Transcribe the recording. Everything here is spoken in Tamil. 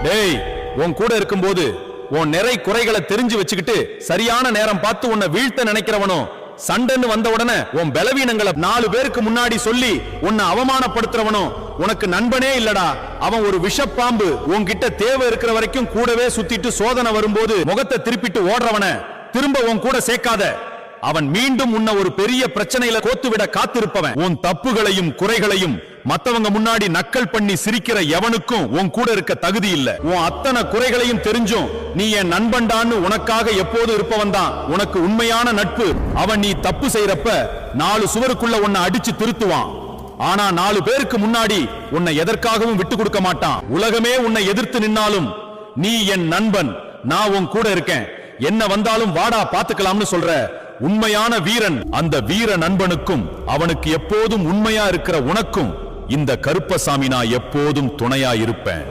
டேய், உன் கூட இருக்கும்போது உன் நிறை குறைகளை தெரிஞ்சு வச்சுக்கிட்டு சரியான நேரம் பார்த்து உன்னை வீழ்த்த நினைக்கிறவனும், சண்டைன்னு வந்த உடனே உன் பலவீனங்களை 4 பேருக்கு முன்னாடி சொல்லி உன்னை அவமானப்படுத்துறவனும் உனக்கு நண்பனே இல்லடா. அவன் ஒரு விஷப்பாம்பு. உன்கிட்ட தேவை இருக்கிற வரைக்கும் கூடவே சுத்திட்டு சோதனை வரும்போது முகத்தை திருப்பிட்டு ஓடுறவன திரும்ப உன் கூட சேர்க்காத. அவன் மீண்டும் உன்னை ஒரு பெரிய பிரச்சனையில கோத்துவிட காத்திருப்பவன். உன் தப்புகளையும் குறைகளையும் மத்தவங்க முன்னாடி நக்கல் பண்ணி சிரிக்கிற எவனுக்கும் உன் கூட இருக்க தகுதி இல்ல. உன் அத்தனை குறைகளையும் தெரிஞ்சும் நீ என் நண்பன்டான்னு உனக்காக எப்போது இருப்பவன் தான் உனக்கு உண்மையான நட்பு. அவன் நீ தப்பு செய்யறப்ப 4 சுவருக்குள்ள உன்னை அடிச்சு திருத்துவான். ஆனா 4 பேருக்கு முன்னாடி உன்னை எதற்காகவும் விட்டு கொடுக்க மாட்டான். உலகமே உன்னை எதிர்த்து நின்னாலும் நீ என் நண்பன், நான் உன் கூட இருக்கேன், என்ன வந்தாலும் வாடா பாத்துக்கலாம்னு சொல்ற உண்மையான வீரன். அந்த வீர நண்பனுக்கும் அவனுக்கு எப்போதும் உண்மையா இருக்கிற உனக்கும் இந்த கருப்பசாமி நான் எப்போதும் துணையா இருப்பேன்.